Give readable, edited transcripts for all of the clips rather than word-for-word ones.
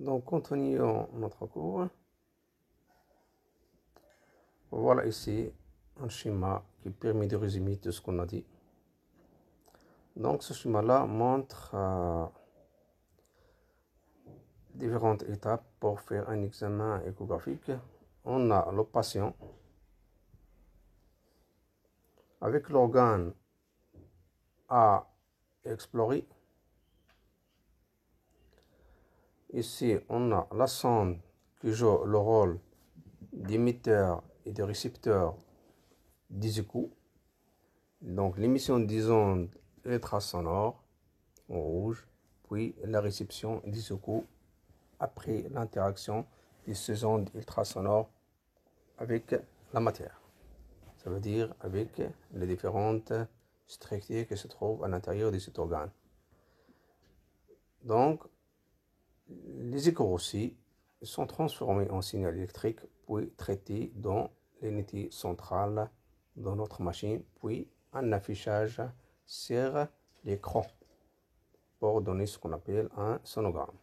Donc, continuons notre cours. Voilà ici un schéma qui permet de résumer tout ce qu'on a dit. Donc, ce schéma-là montre différentes étapes pour faire un examen échographique. On a le patient avec l'organe à explorer. Ici, on a la sonde qui joue le rôle d'émetteur et de récepteur des échos. Donc, l'émission des ondes ultrasonores en rouge, puis la réception des échos après l'interaction de ces ondes ultrasonores avec la matière. Ça veut dire avec les différentes structures qui se trouvent à l'intérieur de cet organe. Donc, les échos aussi sont transformés en signal électrique, puis traités dans l'unité centrale de notre machine, puis un affichage sur l'écran pour donner ce qu'on appelle un sonogramme.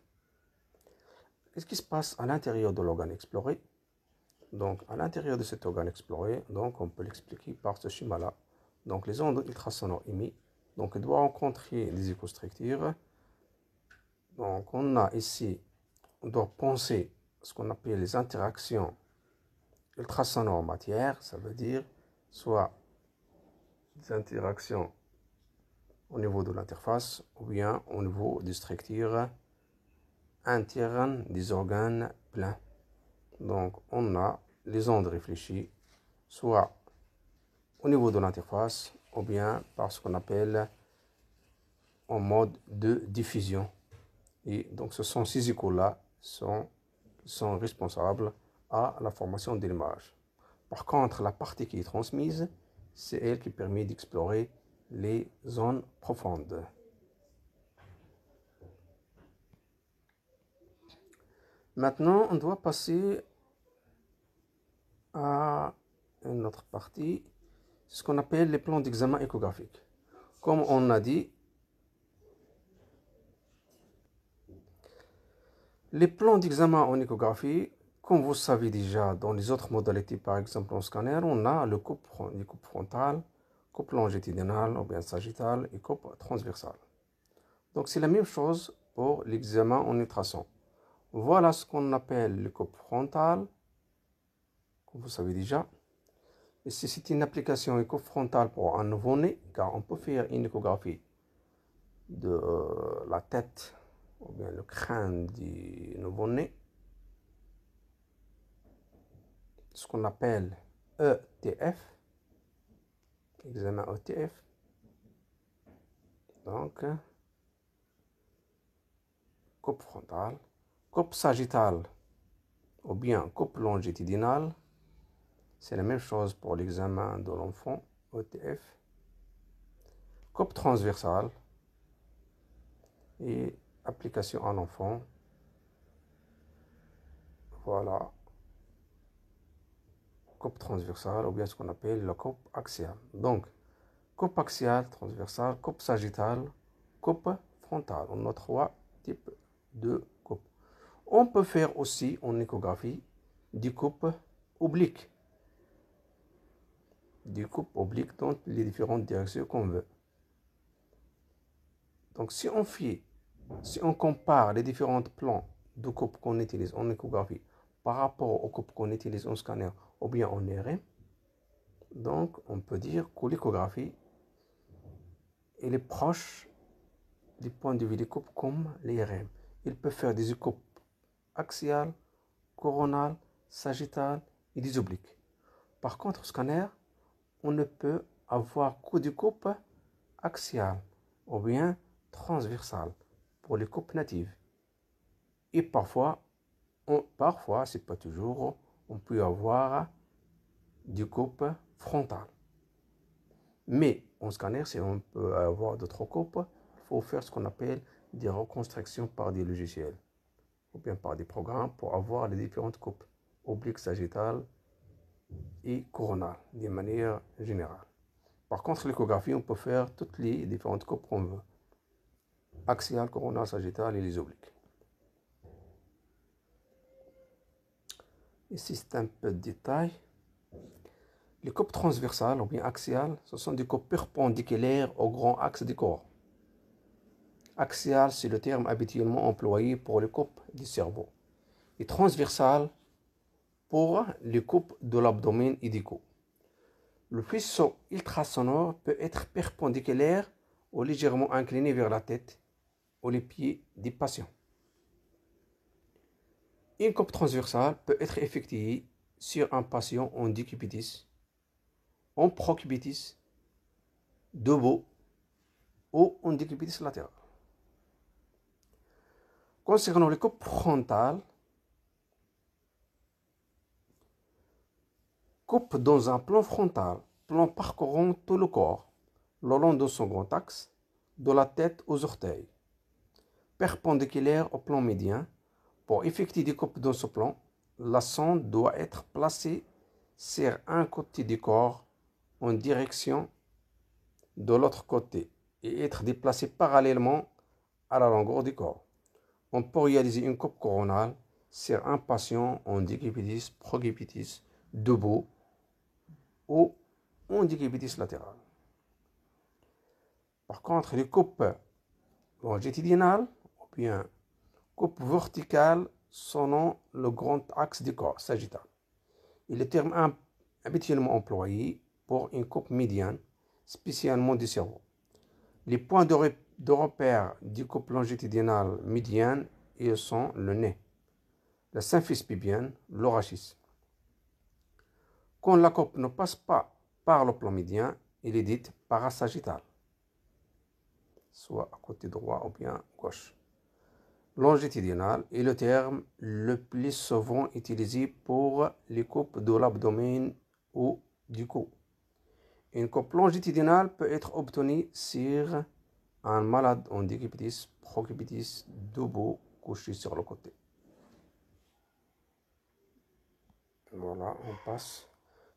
Qu'est-ce qui se passe à l'intérieur de l'organe exploré? Donc, à l'intérieur de cet organe exploré, donc on peut l'expliquer par ce schéma-là. Donc, les ondes ultrasonores émises, donc elles doivent rencontrer les écostructures. Donc, on a ici, on doit penser ce qu'on appelle les interactions ultrasonores matière, ça veut dire soit des interactions au niveau de l'interface ou bien au niveau des structures internes des organes pleins. Donc, on a les ondes réfléchies, soit au niveau de l'interface ou bien par ce qu'on appelle en mode de diffusion. Et donc, ce sont ces échos-là qui sont responsables à la formation de l'image. Par contre, la partie qui est transmise, c'est elle qui permet d'explorer les zones profondes. Maintenant, on doit passer à une autre partie, ce qu'on appelle les plans d'examen échographique. Comme on a dit, les plans d'examen en échographie, comme vous savez déjà, dans les autres modalités, par exemple en scanner, on a les coupes frontales, coupe longitudinale ou bien sagittale et coupe transversale. Donc c'est la même chose pour l'examen en ultrason. Voilà ce qu'on appelle les coupes frontales, comme vous savez déjà. Et si c'est une application coupe frontale pour un nouveau-né, car on peut faire une échographie de la tête ou bien le crâne du nouveau-né, ce qu'on appelle ETF, examen ETF. Donc, coupe frontale, coupe sagittale ou bien coupe longitudinale, c'est la même chose pour l'examen de l'enfant, ETF. Coupe transversale et application à l'enfant. Voilà. Coupe transversale ou bien ce qu'on appelle la coupe axiale. Donc, coupe axiale, transversale, coupe sagittale, coupe frontale. On a 3 types de coupes. On peut faire aussi en échographie des coupes obliques. Des coupes obliques dans les différentes directions qu'on veut. Donc, si on compare les différents plans de coupes qu'on utilise en échographie par rapport aux coupes qu'on utilise en scanner ou bien en IRM, donc on peut dire que l'échographie elle est proche du point de vue des coupes comme l'IRM. Il peut faire des coupes axiales, coronales, sagittales et des obliques. Par contre, au scanner, on ne peut avoir que des coupes axiales ou bien transversales pour les coupes natives. Et parfois, c'est pas toujours, on peut avoir des coupes frontales. Mais en scanner, si on peut avoir d'autres coupes, il faut faire ce qu'on appelle des reconstructions par des logiciels ou bien par des programmes pour avoir les différentes coupes obliques, sagittales et coronales de manière générale. Par contre, l'échographie, on peut faire toutes les différentes coupes qu'on veut. Axiale, coronale, sagittale et les obliques. Ici, c'est un peu de détail. Les coupes transversales ou bien axiales, ce sont des coupes perpendiculaires au grand axe du corps. Axial, c'est le terme habituellement employé pour les coupes du cerveau. Et transversales pour les coupes de l'abdomen et du cou. Le faisceau ultrasonore peut être perpendiculaire ou légèrement incliné vers la tête ou les pieds des patients. Une coupe transversale peut être effectuée sur un patient en décubitus, en procubitus, debout ou en décubitus latéral. Concernant les coupes frontales, coupe dans un plan frontal, plan parcourant tout le corps, le long de son grand axe, de la tête aux orteils, perpendiculaire au plan médian. Pour effectuer des coupes dans ce plan, la sonde doit être placée sur un côté du corps en direction de l'autre côté et être déplacée parallèlement à la longueur du corps. On peut réaliser une coupe coronale sur un patient en décubitus, procubitus, debout ou en décubitus latéral. Par contre, les coupes longitudinales ou bien coupe verticale selon le grand axe du corps sagittal. Et le terme habituellement employé pour une coupe médiane, spécialement du cerveau. Les points de repère du coupe longitudinale médiane sont le nez, la symphyse pubienne, le rachis. Quand la coupe ne passe pas par le plan médian, il est dit parasagittal, soit à côté droit ou bien gauche. Longitudinal est le terme le plus souvent utilisé pour les coupes de l'abdomen ou du cou. Une coupe longitudinale peut être obtenue sur un malade en décubitus, procubitus, debout, couché sur le côté. Voilà, on passe.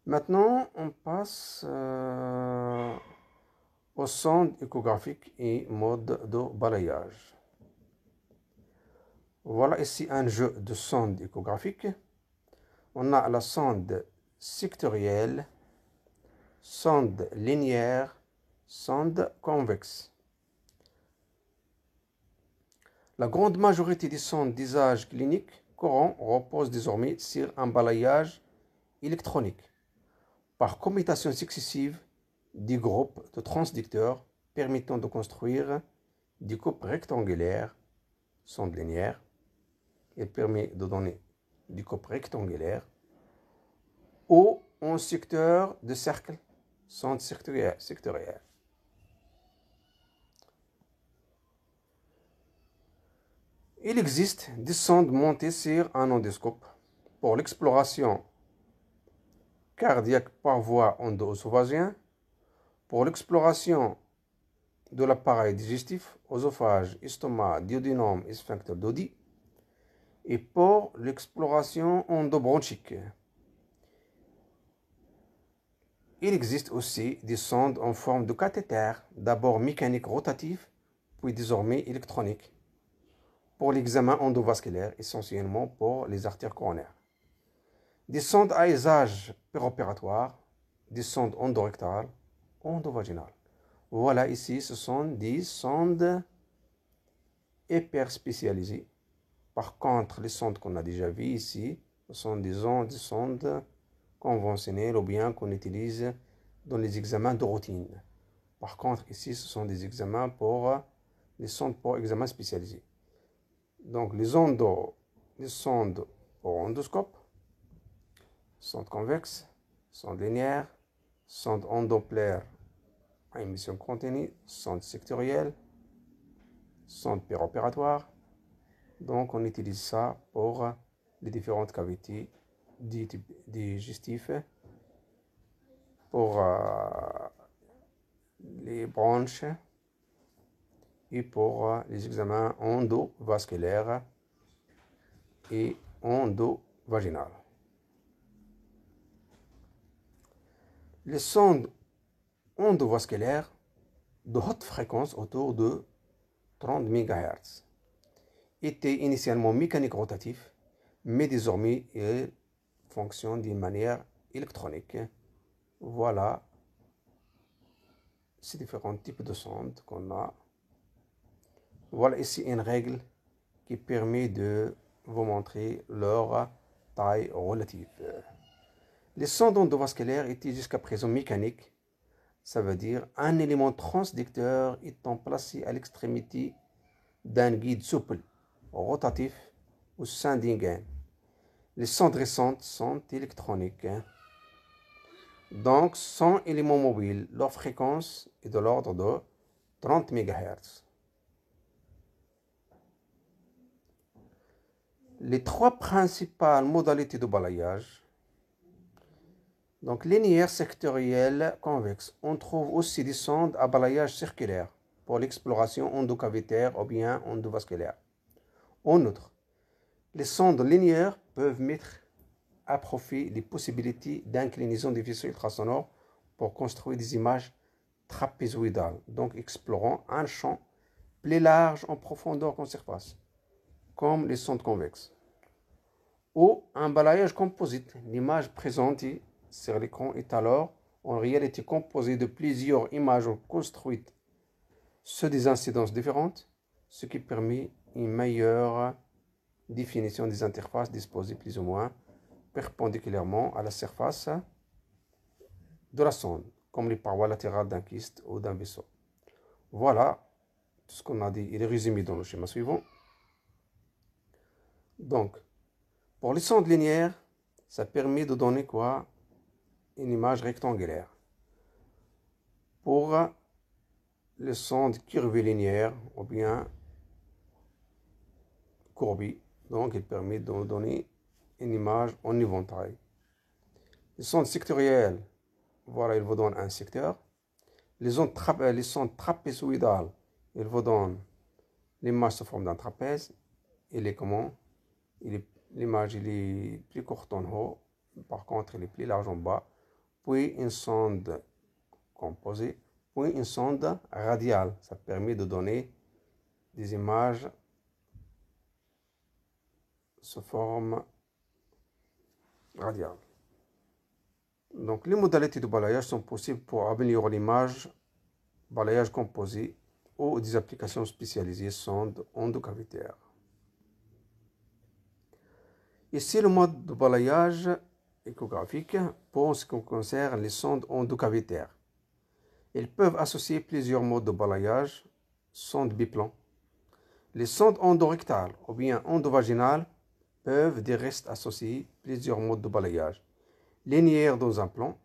Maintenant, on passe aux sondes échographiques et mode de balayage. Voilà ici un jeu de sondes échographiques. On a la sonde sectorielle, sonde linéaire, sonde convexe. La grande majorité des sondes d'usage clinique courant reposent désormais sur un balayage électronique par commutation successive des groupes de transducteurs permettant de construire des coupes rectangulaires, sonde linéaire. Il permet de donner des coupes rectangulaires ou en secteur de cercle, sonde sectorielle. Il existe des sondes montées sur un endoscope pour l'exploration cardiaque par voie endo-œsophagien, pour l'exploration de l'appareil digestif, œsophage, estomac, duodénum et sphincter d'Oddi, et pour l'exploration endobronchique. Il existe aussi des sondes en forme de cathéter, d'abord mécanique rotatif, puis désormais électronique, pour l'examen endovasculaire, essentiellement pour les artères coronaires. Des sondes à usage péropératoire, des sondes endorectales, endovaginales. Voilà ici, ce sont des sondes hyper spécialisées. Par contre, les sondes qu'on a déjà vues ici, ce sont des sondes conventionnelles ou bien qu'on utilise dans les examens de routine. Par contre, ici, ce sont des examens les sondes pour examens spécialisés. Donc, les sondes pour endoscope, sonde convexe, sonde linéaire, sonde endodoppler à émission continue, sonde sectorielle, sonde péropératoire. Donc, on utilise ça pour les différentes cavités digestives, pour les bronches et pour les examens endovasculaires et endovaginales. Les sondes endovasculaires de haute fréquence autour de 30 MHz étaient initialement mécaniques rotatifs, mais désormais ils fonctionnent d'une manière électronique. Voilà ces différents types de sondes qu'on a. Voilà ici une règle qui permet de vous montrer leur taille relative. Les sondes endovasculaires étaient jusqu'à présent mécaniques. Ça veut dire un élément transducteur étant placé à l'extrémité d'un guide souple, rotatif au sein d'une gaine. Les sondes récentes sont électroniques, donc sans élément mobile. Leur fréquence est de l'ordre de 30 MHz. Les trois principales modalités de balayage. Donc, linéaire, sectoriel, convexe. On trouve aussi des sondes à balayage circulaire pour l'exploration endocavitaire ou bien endovasculaire. En outre, les sondes linéaires peuvent mettre à profit les possibilités d'inclinaison des vaisseaux ultrasonores pour construire des images trapézoïdales, donc explorant un champ plus large en profondeur qu'en surface, comme les sondes convexes. Ou un balayage composite. L'image présentée sur l'écran est alors en réalité composée de plusieurs images construites sur des incidences différentes, ce qui permet une meilleure définition des interfaces disposées plus ou moins perpendiculairement à la surface de la sonde, comme les parois latérales d'un kyste ou d'un vaisseau. Voilà tout ce qu'on a dit. Il est résumé dans le schéma suivant. Donc, pour les sondes linéaires, ça permet de donner quoi? Une image rectangulaire. Pour les sondes curvilinéaires ou bien courbées, donc il permet de donner une image en éventail. Les sondes sectorielles, voilà, il vous donne un secteur. Les sondes trapézoïdales, il vous donne l'image sous forme d'un trapèze. L'image est plus courte en haut, par contre elle est plus large en bas. Puis une sonde composée, puis une sonde radiale. Ça permet de donner des images sous forme radiale. Donc les modalités de balayage sont possibles pour améliorer l'image, balayage composé ou des applications spécialisées sondes endocavitaires. Ici le mode de balayage échographique pour ce qui concerne les sondes endocavitaires. Ils peuvent associer plusieurs modes de balayage, sondes biplan. Les sondes endorectales ou bien endovaginales peuvent des restes associer plusieurs modes de balayage. Linéaire dans un plan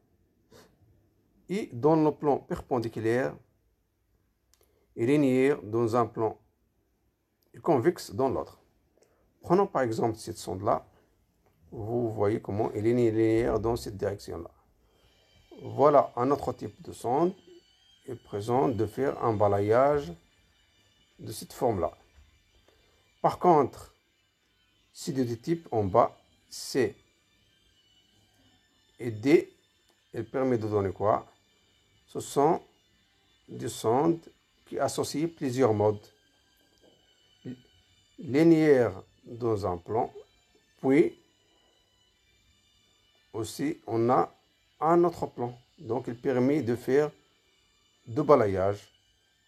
et dans le plan perpendiculaire et linéaire dans un plan et convexe dans l'autre. Prenons par exemple cette sonde-là. Vous voyez comment elle est linéaire dans cette direction-là. Voilà un autre type de sonde. Il présente de faire un balayage de cette forme-là. Par contre, ces deux types en bas, C et D, elle permet de donner quoi? Ce sont des sondes qui associent plusieurs modes. Linéaire dans un plan, puis aussi on a un autre plan. Donc il permet de faire deux balayages.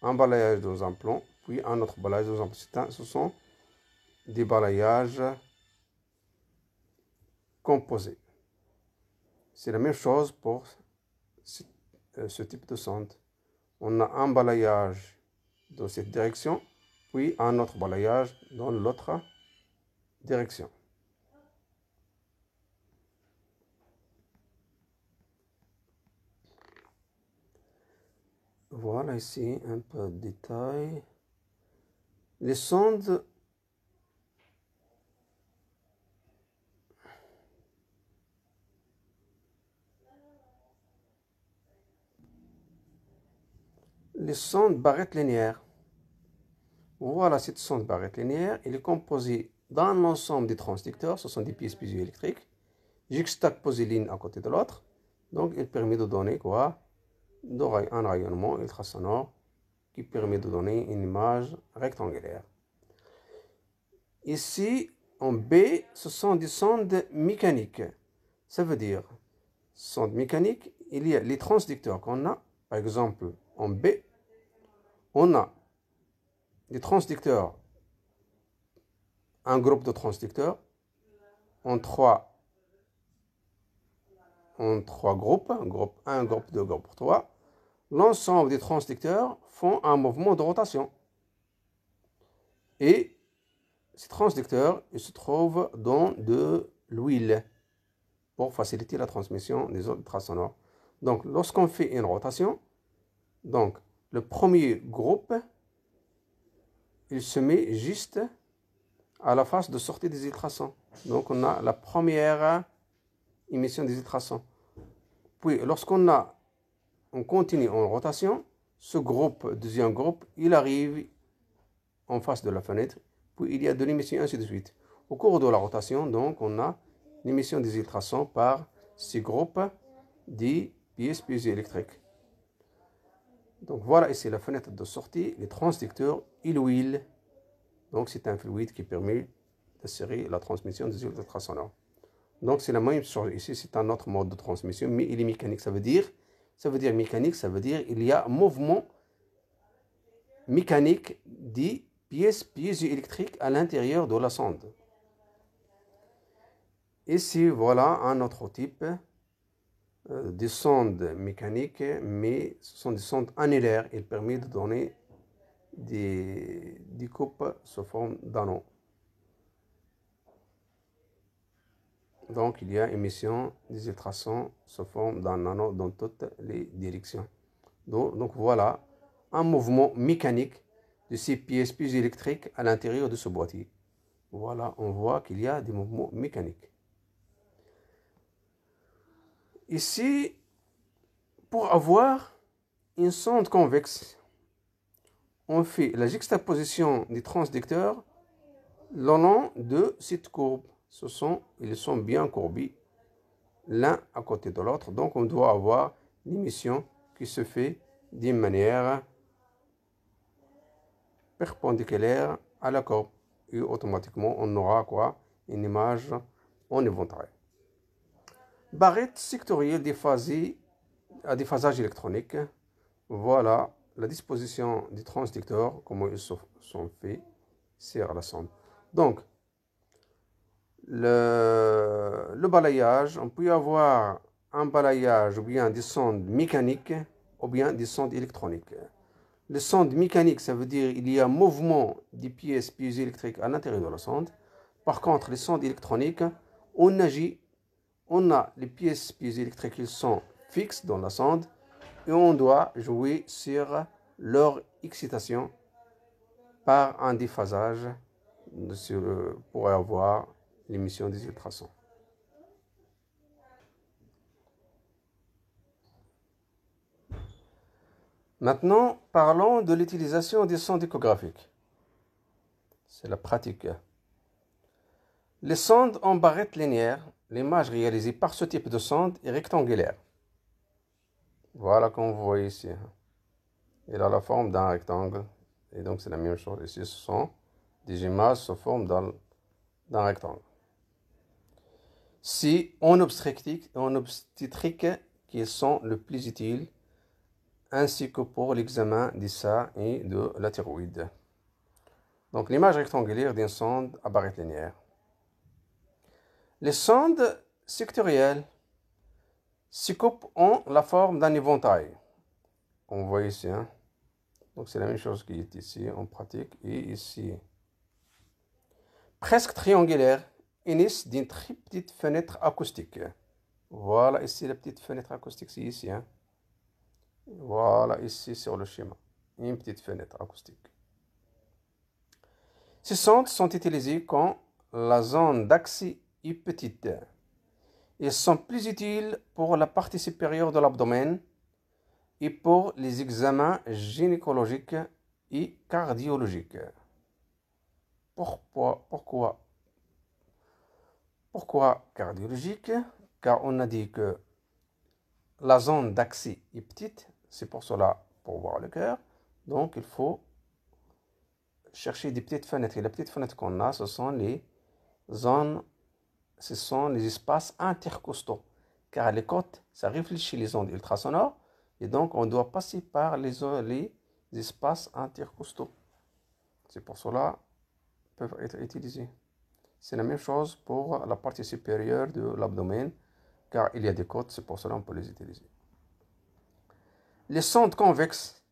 Un balayage dans un plan, puis un autre balayage dans un plan. Ce sont des balayages composés. C'est la même chose pour ce type de sonde. On a un balayage dans cette direction, puis un autre balayage dans l'autre direction. Voilà ici un peu de détails. Les sondes barrettes linéaires. Voilà cette sonde barrette linéaire. Elle est composée d'un ensemble de transducteurs. Ce sont des pièces piezoélectriques juxtaposées l'une à côté de l'autre. Donc, elle permet de donner quoi? Un rayonnement ultrasonore qui permet de donner une image rectangulaire. Ici, en B, ce sont des sondes mécaniques. Ça veut dire, sonde mécanique, il y a les transducteurs qu'on a, par exemple en B, on a des transducteurs, un groupe de transducteurs en trois groupes, groupe 1, groupe 2, groupe 3. L'ensemble des transducteurs font un mouvement de rotation. Et ces transducteurs ils se trouvent dans de l'huile pour faciliter la transmission des ondes ultrasonores. Donc, lorsqu'on fait une rotation, donc le premier groupe, il se met juste à la face de sortie des ultrasons. Donc, on a la première émission des ultrasons. Puis, on continue en rotation, ce groupe, deuxième groupe, il arrive en face de la fenêtre, puis il y a de l'émission, ainsi de suite. Au cours de la rotation, donc, on a l'émission des ultrasons par ces groupes des pièces piézoélectriques. Donc, voilà ici la fenêtre de sortie, les transducteurs et l'huile. Donc, c'est un fluide qui permet d'assurer la transmission des ondes ultrasonores. Donc, c'est la même chose. Ici, c'est un autre mode de transmission, mais il est mécanique. Ça veut dire mécanique, ça veut dire il y a un mouvement mécanique des pièces piézoélectriques à l'intérieur de la sonde. Ici, voilà un autre type de sondes mécaniques, mais ce sont des sondes annulaires. Elles permettent de donner des coupes sous forme d'anneaux. Donc, il y a émission des ultrasons sous forme d'un anneau dans toutes les directions. Donc voilà un mouvement mécanique de ces pièces piézoélectriques à l'intérieur de ce boîtier. Voilà, on voit qu'il y a des mouvements mécaniques. Ici, pour avoir une sonde convexe, on fait la juxtaposition des transducteurs le long de cette courbe. Ils sont bien courbés l'un à côté de l'autre. Donc, on doit avoir l'émission qui se fait d'une manière perpendiculaire à la courbe. Et automatiquement, on aura quoi? Une image en éventail. Barrette sectorielle à déphasage électronique. Voilà la disposition des transducteurs, comment ils sont faits sur la sonde. Donc, le balayage, on peut avoir un balayage ou bien des sondes mécaniques ou bien des sondes électroniques. Les sondes mécaniques, ça veut dire qu'il y a mouvement des pièces piézoélectriques à l'intérieur de la sonde. Par contre, les sondes électroniques, on a les pièces piézoélectriques qui sont fixes dans la sonde et on doit jouer sur leur excitation par un déphasage pour avoir l'émission des ultrasons. Maintenant, parlons de l'utilisation des sondes échographiques. C'est la pratique. Les sondes en barrette linéaire, l'image réalisée par ce type de sonde est rectangulaire. Voilà comme vous voyez ici. Il a la forme d'un rectangle. Et donc c'est la même chose ici. Ce sont des images sous forme d'un rectangle. C'est en obstétrique qui sont le plus utiles, ainsi que pour l'examen des seins et de la thyroïde. Donc l'image rectangulaire d'une sonde à barrette linéaire. Les sondes sectorielles se coupent en la forme d'un éventail. On voit ici. Donc c'est la même chose qui est ici en pratique et ici. Presque triangulaire, unissent d'une très petite fenêtre acoustique. Voilà ici la petite fenêtre acoustique, c'est ici. Voilà ici sur le schéma. Une petite fenêtre acoustique. Ces sondes sont utilisées quand la zone d'accès est petite. Elles sont plus utiles pour la partie supérieure de l'abdomen et pour les examens gynécologiques et cardiologiques. Pourquoi cardiologique? Car on a dit que la zone d'accès est petite, c'est pour cela, pour voir le cœur. Donc, il faut chercher des petites fenêtres. Et les petites fenêtres qu'on a, ce sont les zones ce sont les espaces intercostaux. Car les côtes, ça réfléchit les ondes ultrasonores. Et donc, on doit passer par les espaces intercostaux. C'est pour cela qu'ils peuvent être utilisés. C'est la même chose pour la partie supérieure de l'abdomen, car il y a des côtes, c'est pour cela qu'on peut les utiliser. Les sondes convexes,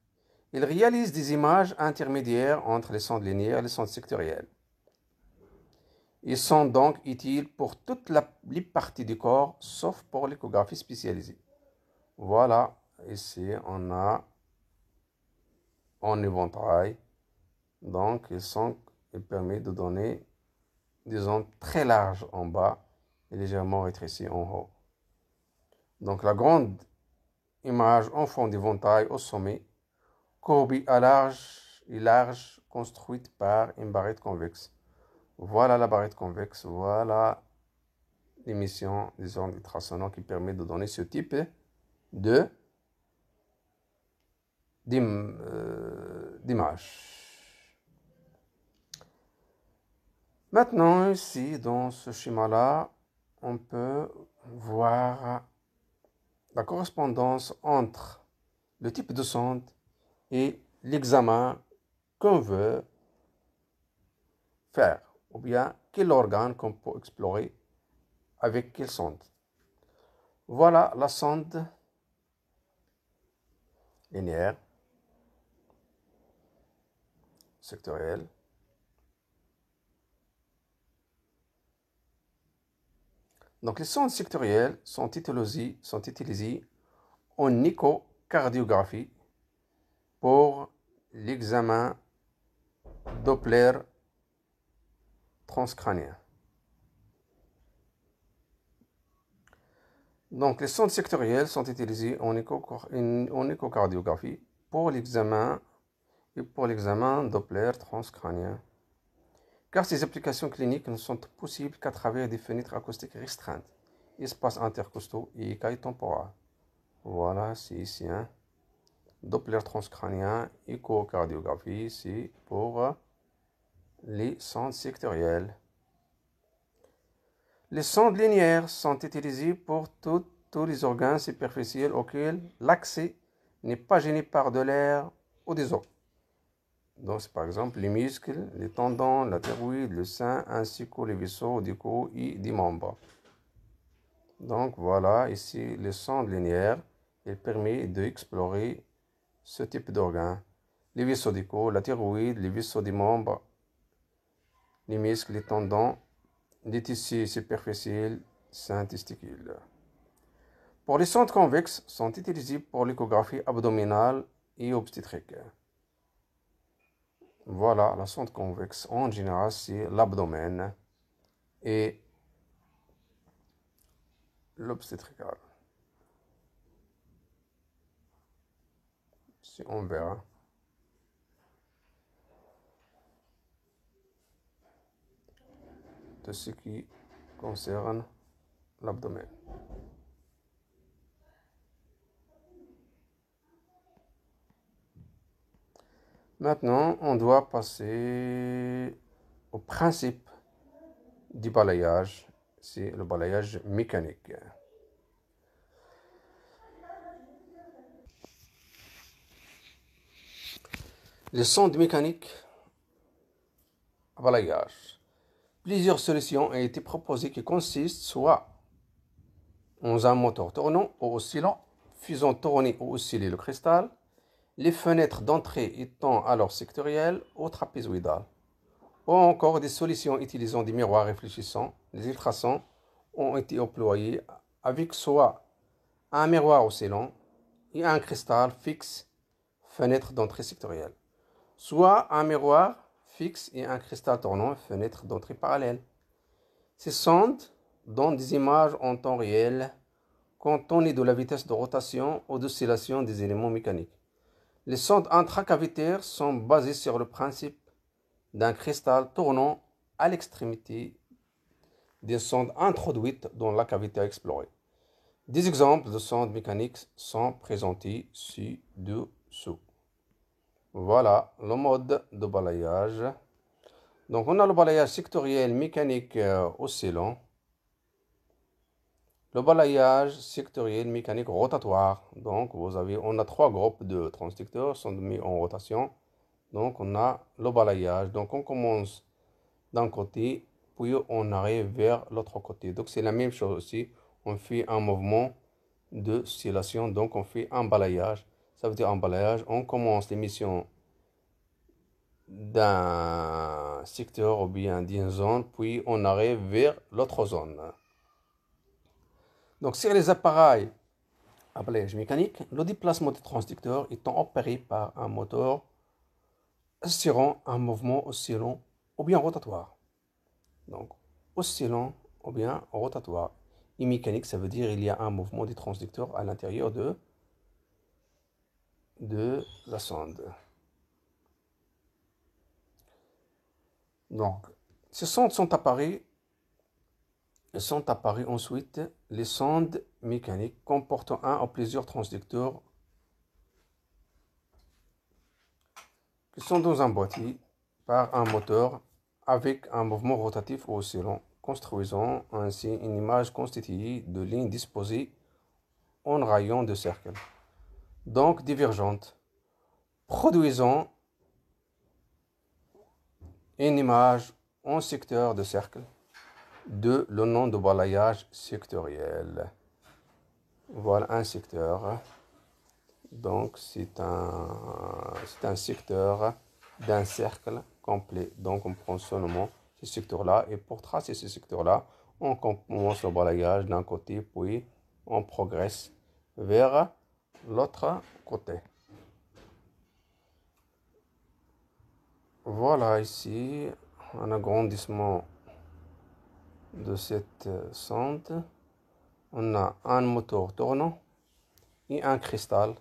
ils réalisent des images intermédiaires entre les sondes linéaires et les sondes sectorielles. Ils sont donc utiles pour toutes les parties du corps, sauf pour l'échographie spécialisée. Voilà, ici on a un éventail. Donc ils permettent de donner des ondes très larges en bas et légèrement rétrécies en haut. Donc la grande image en fond d'éventail au sommet, courbée à large, construite par une barrette convexe. Voilà la barrette convexe, voilà l'émission des ondes ultrasonores qui permet de donner ce type d'image. Maintenant, ici, dans ce schéma-là, on peut voir la correspondance entre le type de sonde et l'examen qu'on veut faire, ou bien quel organe qu'on peut explorer avec quelle sonde. Voilà la sonde linéaire, sectorielle. Donc les sondes sectorielles sont utilisées en échocardiographie pour l'examen Doppler transcrânien. Donc les sondes sectorielles sont utilisées en échocardiographie pour l'examen Doppler transcrânien. Car ces applications cliniques ne sont possibles qu'à travers des fenêtres acoustiques restreintes, espaces intercostaux et écailles temporales. Voilà, c'est ici un Doppler transcrânien, échocardiographie, c'est pour les sondes sectorielles. Les sondes linéaires sont utilisées pour tous les organes superficiels auxquels l'accès n'est pas gêné par de l'air ou des os. Donc, c'est par exemple les muscles, les tendons, la thyroïde, le sein, ainsi que les vaisseaux du cou et des membres. Donc, voilà, ici, les sondes linéaires, elles permettent d'explorer ce type d'organes. Les vaisseaux du cou, la thyroïde, les vaisseaux des membres, les muscles, les tendons, les tissus superficiels, sein, testicules. Pour les sondes convexes, sont utilisées pour l'échographie abdominale et obstétrique. Voilà, la sonde convexe, en général, c'est l'abdomen et l'obstétrical. Si on verra. De ce qui concerne l'abdomen. Maintenant, on doit passer au principe du balayage. C'est le balayage mécanique. Les sondes mécaniques à balayage. Plusieurs solutions ont été proposées qui consistent soit en un moteur tournant ou oscillant, faisant tourner ou osciller le cristal, les fenêtres d'entrée étant alors sectorielles ou trapézoïdales, ou encore des solutions utilisant des miroirs réfléchissants. Les ultrasons ont été employés avec soit un miroir oscillant et un cristal fixe, fenêtre d'entrée sectorielle, soit un miroir fixe et un cristal tournant, fenêtre d'entrée parallèle. Ces sondes donnent des images en temps réel compte tenu de la vitesse de rotation ou d'oscillation des éléments mécaniques. Les sondes intracavitaires sont basées sur le principe d'un cristal tournant à l'extrémité des sondes introduites dans la cavité explorée. Des exemples de sondes mécaniques sont présentés ci-dessous. Voilà le mode de balayage. Donc on a le balayage sectoriel mécanique oscillant. le balayage sectoriel mécanique rotatoire. Donc, on a 3 groupes de transducteurs sont mis en rotation. Donc, on a le balayage. Donc, on commence d'un côté, puis on arrive vers l'autre côté. Donc, c'est la même chose aussi. On fait un mouvement de oscillation. Donc, on fait un balayage. Ça veut dire un balayage. On commence l'émission d'un secteur ou bien d'une zone, puis on arrive vers l'autre zone. Donc, sur les appareils à balayage mécanique, le déplacement des transducteurs étant opéré par un moteur assurant un mouvement oscillant ou bien rotatoire. Donc, oscillant ou bien rotatoire. Et mécanique, ça veut dire qu'il y a un mouvement des transducteurs à l'intérieur de la sonde. Donc, ces sondes sont apparues ensuite les sondes mécaniques comportant un ou plusieurs transducteurs qui sont dans un boîtier par un moteur avec un mouvement rotatif ou oscillant, construisant ainsi une image constituée de lignes disposées en rayons de cercle, donc divergentes, produisant une image en secteur de cercle de le nom de balayage sectoriel. Voilà un secteur. Donc, c'est un secteur d'un cercle complet. Donc, on prend seulement ce secteur-là. Et pour tracer ce secteur-là, on commence le balayage d'un côté, puis on progresse vers l'autre côté. Voilà ici un agrandissement de cette sonde. On a un moteur tournant et un cristal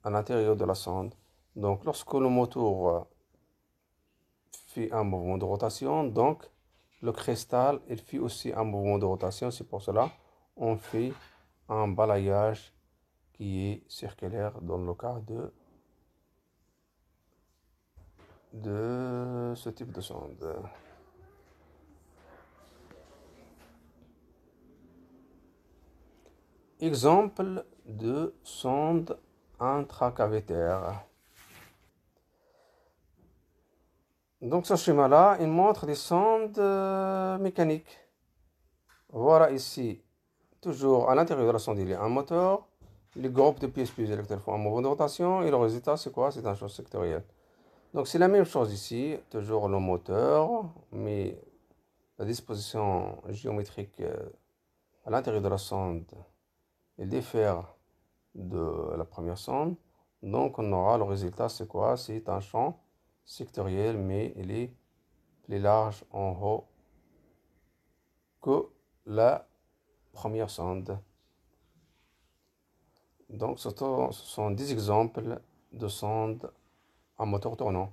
à l'intérieur de la sonde. Donc, lorsque le moteur fait un mouvement de rotation, donc le cristal, il fait aussi un mouvement de rotation. C'est pour cela on fait un balayage qui est circulaire dans le cas de ce type de sonde. Exemple de sonde intracavitaire. Donc ce schéma-là, il montre des sondes mécaniques. Voilà ici, toujours à l'intérieur de la sonde, il y a un moteur. Les groupes de pièces électriques font un mouvement de rotation. Et le résultat, c'est quoi? C'est un champ sectoriel. Donc c'est la même chose ici, toujours le moteur, mais la disposition géométrique à l'intérieur de la sonde, elle diffère de la première sonde. Donc on aura le résultat, c'est quoi? C'est un champ sectoriel, mais il est plus large en haut que la première sonde. Donc ce sont des exemples de sondes à moteur tournant.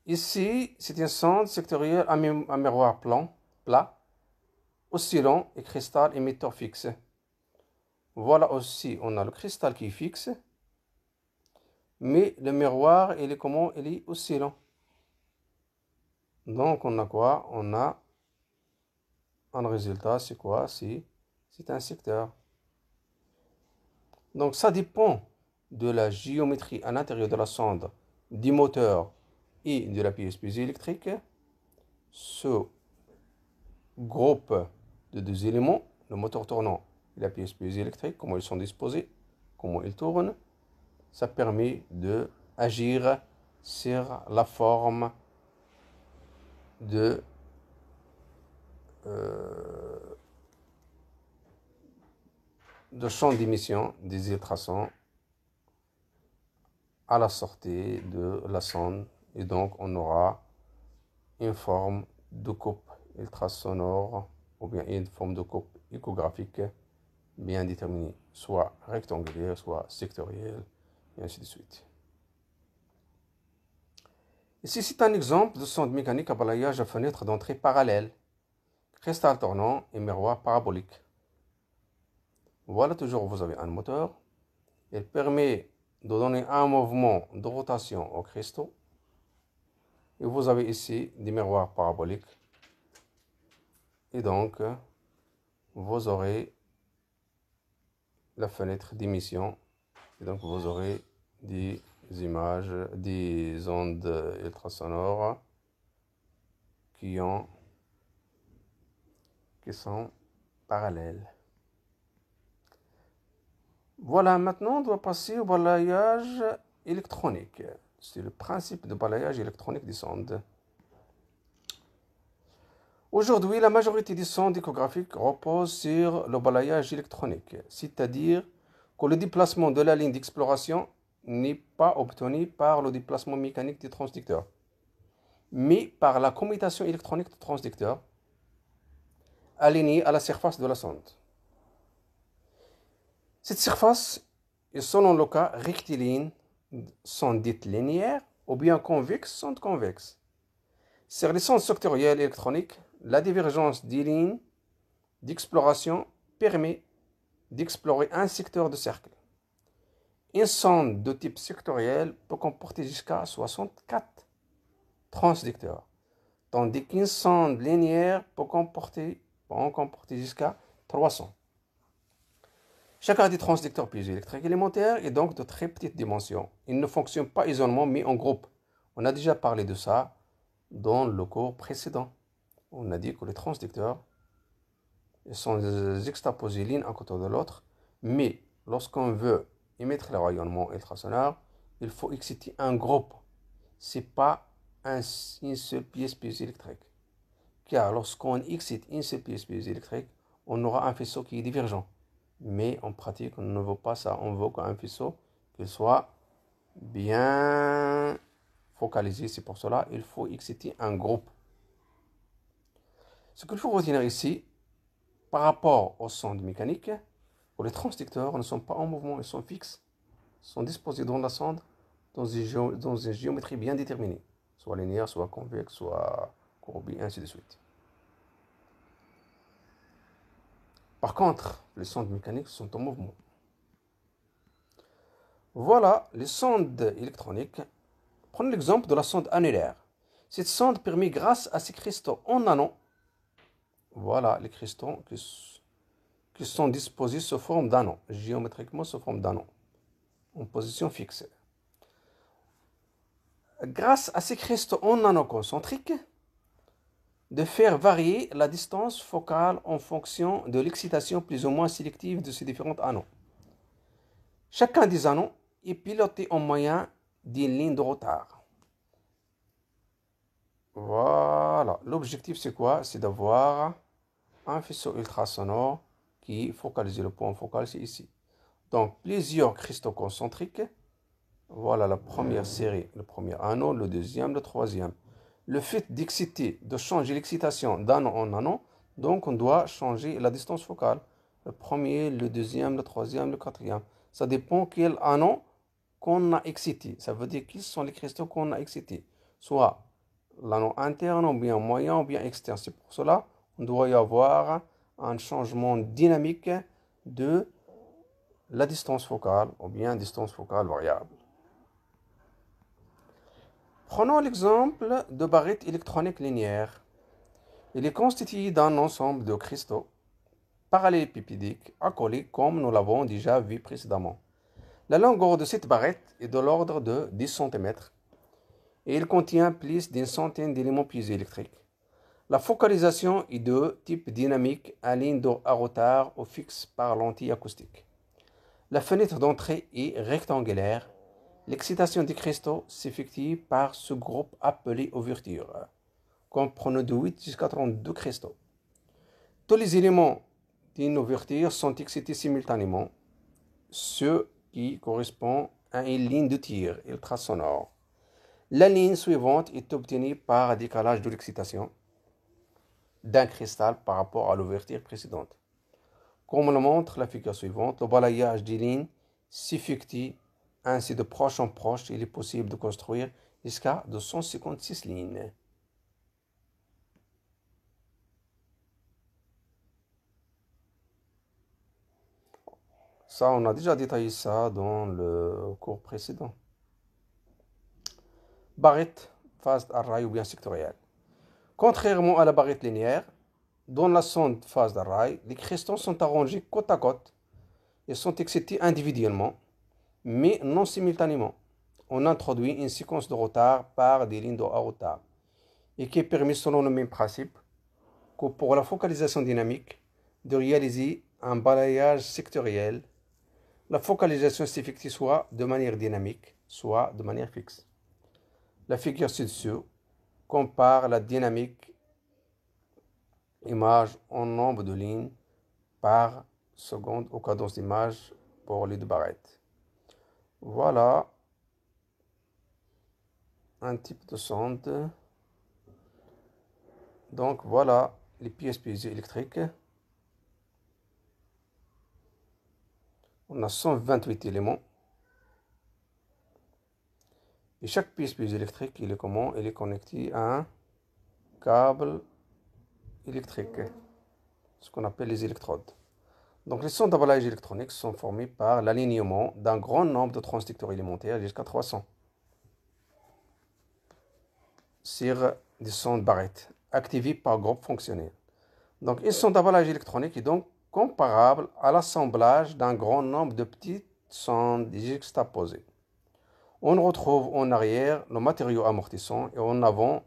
Ici, c'est une sonde sectorielle à miroir plat, oscillant et cristal émetteur fixe. Voilà aussi, on a le cristal qui est fixe, mais le miroir, il est comment? Il est oscillant. Donc, on a quoi? On a un résultat, c'est quoi? C'est un secteur. Donc, ça dépend de la géométrie à l'intérieur de la sonde, du moteur et de la pièce piézoélectrique. Ce groupe de deux éléments, le moteur tournant et la pièce piézoélectrique, comment ils sont disposés, comment ils tournent, ça permet d'agir sur la forme de champ d'émission des ultrasons à la sortie de la sonde. Et donc, on aura une forme de coupe ultrasonore ou bien une forme de coupe échographique bien déterminée, soit rectangulaire, soit sectorielle, et ainsi de suite. Ici, c'est un exemple de sonde mécanique à balayage à fenêtre d'entrée parallèle, cristal tournant et miroir parabolique. Voilà, toujours vous avez un moteur. Il permet de donner un mouvement de rotation aux cristaux. Et vous avez ici des miroirs paraboliques. Et donc, vous aurez la fenêtre d'émission. Et donc, vous aurez des images, des ondes ultrasonores qui sont parallèles. Voilà, maintenant on doit passer au balayage électronique. C'est le principe de balayage électronique des sondes. Aujourd'hui, la majorité des sondes échographiques reposent sur le balayage électronique, c'est-à-dire que le déplacement de la ligne d'exploration n'est pas obtenu par le déplacement mécanique des transducteurs, mais par la commutation électronique des transducteurs alignés à la surface de la sonde. Cette surface est, selon le cas, rectiligne, sonde dite linéaire, ou bien convexe, sonde convexe. Sur les sondes sectorielles électroniques, la divergence des lignes d'exploration permet d'explorer un secteur de cercle. Une sonde de type sectoriel peut comporter jusqu'à 64 transducteurs, tandis qu'une sonde linéaire peut en comporter jusqu'à 300. Chacun des transducteurs piézoélectriques élémentaires est donc de très petite dimension. Ils ne fonctionnent pas isolément mais en groupe. On a déjà parlé de ça dans le cours précédent. On a dit que les transducteurs sont juxtaposés l'un à côté de l'autre, mais lorsqu'on veut émettre le rayonnement ultrasonore, il faut exciter un groupe. Ce n'est pas une seule pièce piézoélectrique. Car lorsqu'on excite une seule pièce piézoélectrique, on aura un faisceau qui est divergent. Mais en pratique, on ne veut pas ça. On veut qu'un faisceau qu'il soit bien focalisé. C'est pour cela qu'il faut exciter un groupe. Ce qu'il faut retenir ici, par rapport aux sondes mécaniques, les transducteurs ne sont pas en mouvement, ils sont fixes. Ils sont disposés dans la sonde dans une géométrie bien déterminée, soit linéaire, soit convexe, soit courbée, ainsi de suite. Par contre, les sondes mécaniques sont en mouvement. Voilà les sondes électroniques. Prenons l'exemple de la sonde annulaire. Cette sonde permet, grâce à ces cristaux en nano, voilà les cristaux qui sont disposés sous forme d'anneaux, géométriquement sous forme d'anneaux, en position fixe. Grâce à ces cristaux en nano concentriques, de faire varier la distance focale en fonction de l'excitation plus ou moins sélective de ces différents anneaux. Chacun des anneaux est piloté en moyen d'une ligne de retard. Voilà. L'objectif, c'est quoi? C'est d'avoir un faisceau ultrasonore qui focalise le point focal, c'est ici. Donc, plusieurs cristaux concentriques. Voilà la première série, le premier anneau, le deuxième, le troisième. Le fait d'exciter, de changer l'excitation d'anneau en anneau, donc on doit changer la distance focale. Le premier, le deuxième, le troisième, le quatrième. Ça dépend quel anneau qu'on a excité. Ça veut dire quels sont les cristaux qu'on a excités. Soit l'anneau interne, ou bien moyen, ou bien externe. C'est pour cela qu'on doit y avoir un changement dynamique de la distance focale, ou bien distance focale variable. Prenons l'exemple de barrettes électroniques linéaires. Il est constitué d'un ensemble de cristaux parallélépipédiques accolés comme nous l'avons déjà vu précédemment. La longueur de cette barrette est de l'ordre de 10 cm et il contient plus d'une centaine d'éléments piézoélectriques. La focalisation est de type dynamique à ligne à retard ou fixe par lentille acoustique. La fenêtre d'entrée est rectangulaire. L'excitation des cristaux s'effectue par ce groupe appelé ouverture, comprenant de 8 jusqu'à 32 cristaux. Tous les éléments d'une ouverture sont excités simultanément, ce qui correspond à une ligne de tir ultrasonore. La ligne suivante est obtenue par un décalage de l'excitation d'un cristal par rapport à l'ouverture précédente. Comme le montre la figure suivante, le balayage des lignes s'effectue ainsi de proche en proche. Il est possible de construire jusqu'à 256 lignes. Ça, on a déjà détaillé ça dans le cours précédent. Barrette, phase array ou bien sectorielle. Contrairement à la barrette linéaire, dans la sonde phase d'array, les cristaux sont arrangés côte à côte et sont excités individuellement, mais non simultanément. On introduit une séquence de retard par des lignes de retard et qui permet, selon le même principe que pour la focalisation dynamique, de réaliser un balayage sectoriel. La focalisation s'effectue soit de manière dynamique, soit de manière fixe. La figure ci-dessous compare la dynamique image en nombre de lignes par seconde aux cadences d'image pour les deux barrettes. Voilà un type de sonde. Donc voilà les pièces piézoélectriques. On a 128 éléments. Et chaque pièce piézoélectrique, il est comment? Il est connecté à un câble électrique, ce qu'on appelle les électrodes. Donc les sondes d'emballage électronique sont formées par l'alignement d'un grand nombre de transducteurs élémentaires jusqu'à 300 sur des sondes barrettes activées par groupe fonctionnel. Donc une sonde d'emballage électronique est donc comparable à l'assemblage d'un grand nombre de petites sondes juxtaposées. On retrouve en arrière le matériau amortissant et en avant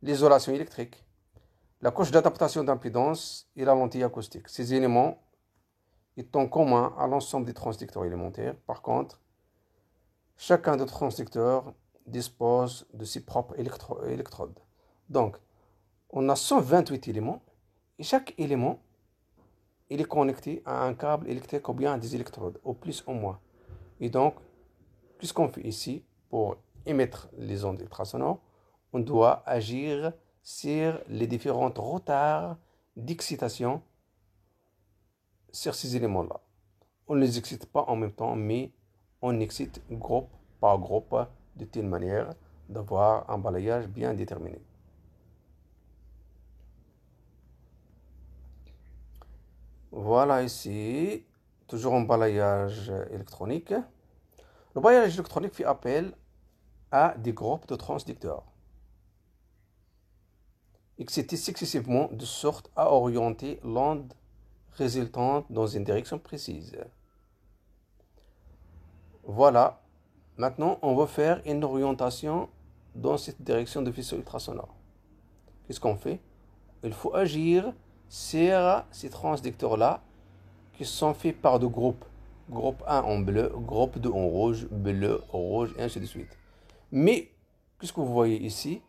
l'isolation électrique, la couche d'adaptation d'impédance et la lentille acoustique. Ces éléments étant communs à l'ensemble des transducteurs élémentaires. Par contre, chacun des transducteurs dispose de ses propres électrodes. Donc, on a 128 éléments et chaque élément il est connecté à un câble électrique ou bien à des électrodes, au plus ou moins. Et donc, puisqu'on fait ici, pour émettre les ondes ultrasonores, on doit agir sur les différents retards d'excitation sur ces éléments-là. On ne les excite pas en même temps, mais on excite groupe par groupe de telle manière d'avoir un balayage bien déterminé. Voilà ici, toujours un balayage électronique. Le balayage électronique fait appel à des groupes de transducteurs excités successivement de sorte à orienter l'onde résultante dans une direction précise. Voilà, maintenant on va faire une orientation dans cette direction de faisceau ultrasonore. Qu'est-ce qu'on fait? Il faut agir sur ces transducteurs-là qui sont faits par deux groupes. Groupe 1 en bleu, groupe 2 en rouge, bleu, rouge, et ainsi de suite. Mais, ce que vous voyez ici,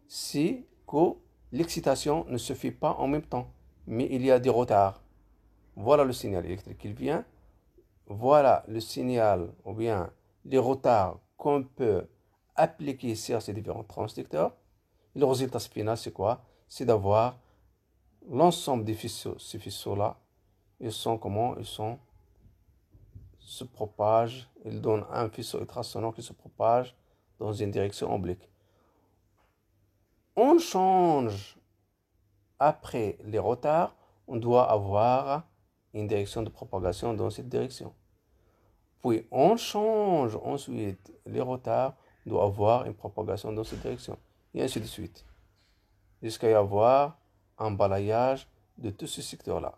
c'est que l'excitation ne se fait pas en même temps, mais il y a des retards. Voilà le signal électrique qui vient. Voilà le signal, ou bien les retards qu'on peut appliquer sur ces différents transducteurs. Et le résultat final, c'est quoi? C'est d'avoir l'ensemble des faisceaux. Ces faisceaux-là, ils sont comment? Ils se propagent. Ils donnent un faisceau ultrasonore qui se propage dans une direction oblique. On change après les retards. On doit avoir une direction de propagation dans cette direction. Puis on change ensuite les retards. On doit avoir une propagation dans cette direction. Et ainsi de suite. Jusqu'à y avoir un balayage de tout ce secteur-là.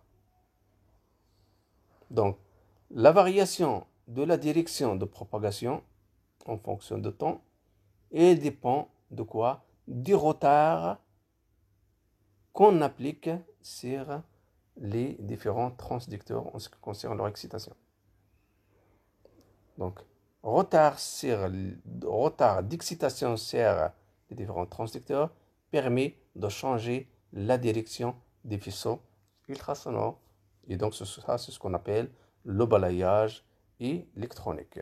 Donc, la variation de la direction de propagation en fonction de temps, elle dépend de quoi? Du retard qu'on applique sur les différents transducteurs en ce qui concerne leur excitation. Donc, retard d'excitation sur les différents transducteurs permet de changer la direction des faisceaux ultrasonores. Et donc, ça, c'est ce qu'on appelle le balayage électronique.